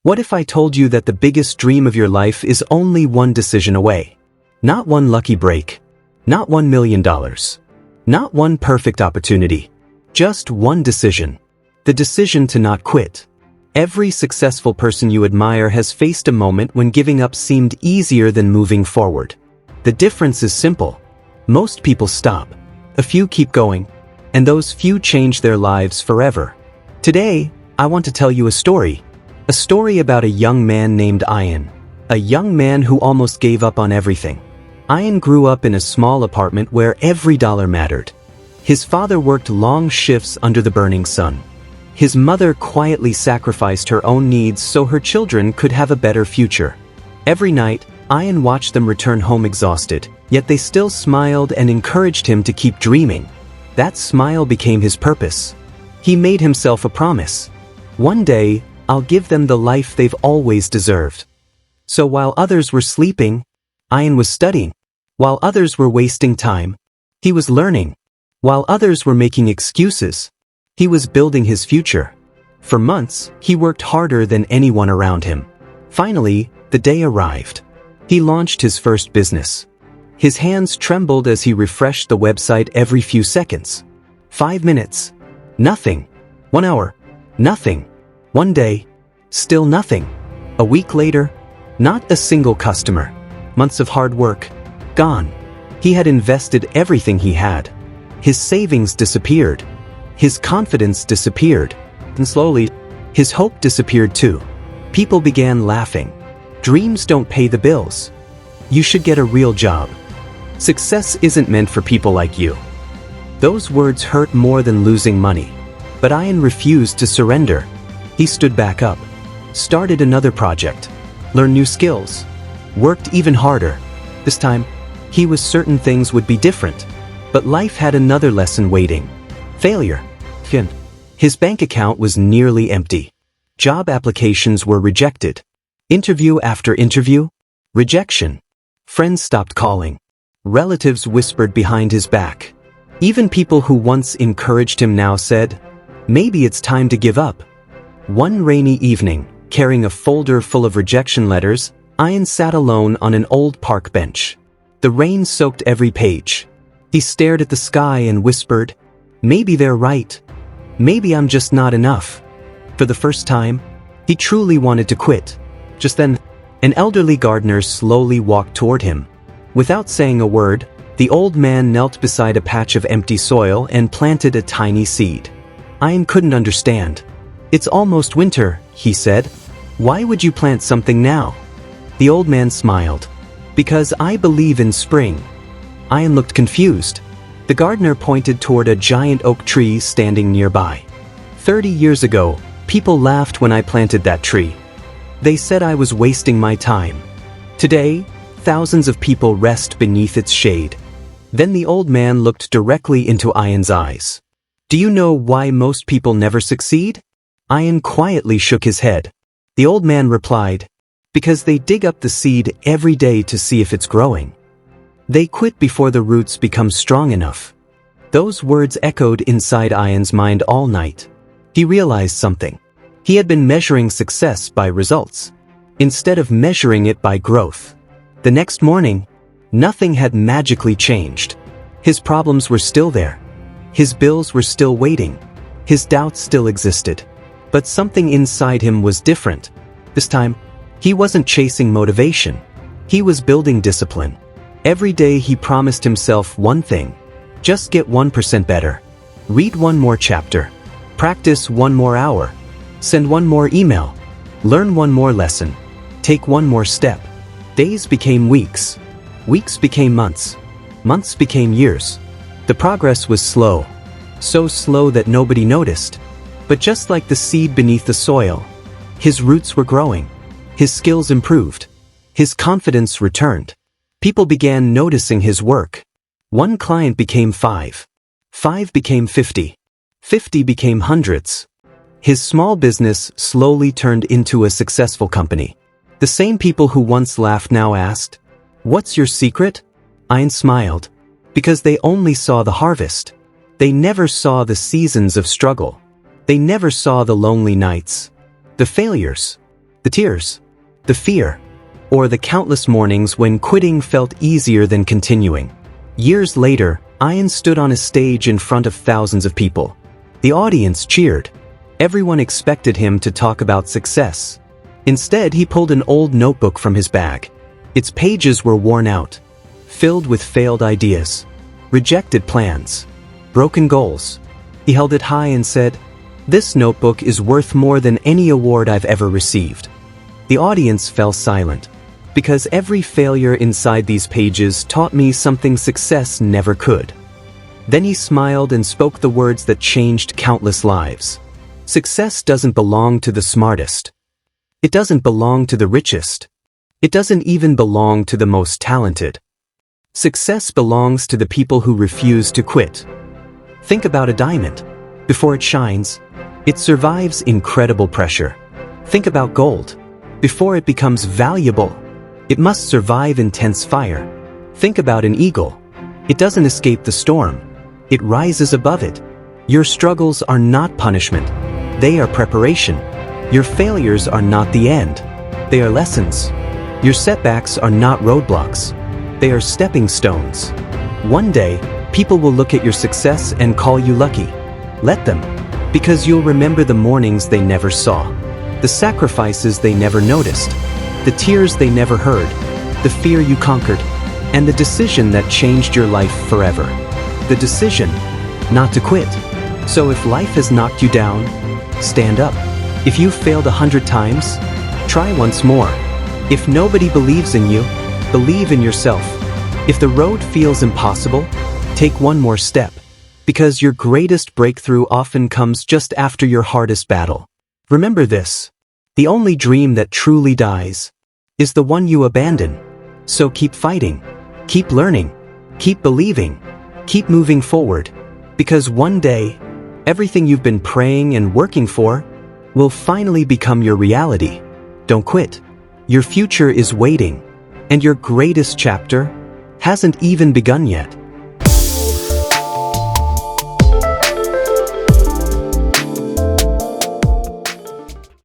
What if I told you that the biggest dream of your life is only one decision away? Not one lucky break. Not $1 million. Not one perfect opportunity. Just one decision. The decision to not quit. Every successful person you admire has faced a moment when giving up seemed easier than moving forward. The difference is simple. Most people stop. A few keep going. And those few change their lives forever. Today, I want to tell you a story. A story about a young man named Ian. A young man who almost gave up on everything. Ian grew up in a small apartment where every dollar mattered. His father worked long shifts under the burning sun. His mother quietly sacrificed her own needs so her children could have a better future. Every night, Ian watched them return home exhausted, yet they still smiled and encouraged him to keep dreaming. That smile became his purpose. He made himself a promise. One day, I'll give them the life they've always deserved. So while others were sleeping, Ian was studying. While others were wasting time, he was learning. While others were making excuses, he was building his future. For months, he worked harder than anyone around him. Finally, the day arrived. He launched his first business. His hands trembled as he refreshed the website every few seconds. 5 minutes. Nothing. 1 hour. Nothing. 1 day. Still nothing. A week later, not a single customer. Months of hard work. Gone. He had invested everything he had. His savings disappeared. His confidence disappeared. And slowly, his hope disappeared too. People began laughing. Dreams don't pay the bills. You should get a real job. Success isn't meant for people like you. Those words hurt more than losing money. But Ian refused to surrender. He stood back up. Started another project. Learned new skills. Worked even harder. This time, he was certain things would be different. But life had another lesson waiting. Failure. His bank account was nearly empty. Job applications were rejected. Interview after interview. Rejection. Friends stopped calling. Relatives whispered behind his back. Even people who once encouraged him now said, maybe it's time to give up. One rainy evening, carrying a folder full of rejection letters, Ian sat alone on an old park bench. The rain soaked every page. He stared at the sky and whispered, maybe they're right. Maybe I'm just not enough. For the first time, he truly wanted to quit. Just then, an elderly gardener slowly walked toward him. Without saying a word, the old man knelt beside a patch of empty soil and planted a tiny seed. Ian couldn't understand. It's almost winter, he said. Why would you plant something now? The old man smiled. Because I believe in spring. Ian looked confused. The gardener pointed toward a giant oak tree standing nearby. 30 years ago, people laughed when I planted that tree. They said I was wasting my time. Today, thousands of people rest beneath its shade. Then the old man looked directly into Ian's eyes. Do you know why most people never succeed? Ian quietly shook his head. The old man replied, because they dig up the seed every day to see if it's growing. They quit before the roots become strong enough. Those words echoed inside Ian's mind all night. He realized something. He had been measuring success by results, instead of measuring it by growth. The next morning, nothing had magically changed. His problems were still there. His bills were still waiting. His doubts still existed. But something inside him was different. This time, he wasn't chasing motivation. He was building discipline. Every day he promised himself one thing. Just get 1% better. Read one more chapter. Practice one more hour. Send one more email. Learn one more lesson. Take one more step. Days became weeks. Weeks became months. Months became years. The progress was slow. So slow that nobody noticed. But just like the seed beneath the soil, his roots were growing. His skills improved. His confidence returned. People began noticing his work. One client became 5. 5 became 50. 50 became hundreds. His small business slowly turned into a successful company. The same people who once laughed now asked, "What's your secret?" Ian smiled. Because they only saw the harvest. They never saw the seasons of struggle. They never saw the lonely nights. The failures. The tears, the fear, or the countless mornings when quitting felt easier than continuing. Years later, Ian stood on a stage in front of thousands of people. The audience cheered. Everyone expected him to talk about success. Instead, he pulled an old notebook from his bag. Its pages were worn out, filled with failed ideas, rejected plans, broken goals. He held it high and said, "This notebook is worth more than any award I've ever received." The audience fell silent, because every failure inside these pages taught me something success never could. Then he smiled and spoke the words that changed countless lives. Success doesn't belong to the smartest. It doesn't belong to the richest. It doesn't even belong to the most talented. Success belongs to the people who refuse to quit. Think about a diamond. Before it shines, it survives incredible pressure. Think about gold. Before it becomes valuable, it must survive intense fire. Think about an eagle. It doesn't escape the storm. It rises above it. Your struggles are not punishment. They are preparation. Your failures are not the end. They are lessons. Your setbacks are not roadblocks. They are stepping stones. One day, people will look at your success and call you lucky. Let them, because you'll remember the mornings they never saw, the sacrifices they never noticed, the tears they never heard, the fear you conquered, and the decision that changed your life forever. The decision not to quit. So if life has knocked you down, stand up. If you've failed 100 times, try once more. If nobody believes in you, believe in yourself. If the road feels impossible, take one more step. Because your greatest breakthrough often comes just after your hardest battle. Remember this: the only dream that truly dies is the one you abandon. So keep fighting, keep learning, keep believing, keep moving forward. Because one day, everything you've been praying and working for will finally become your reality. Don't quit. Your future is waiting, and your greatest chapter hasn't even begun yet.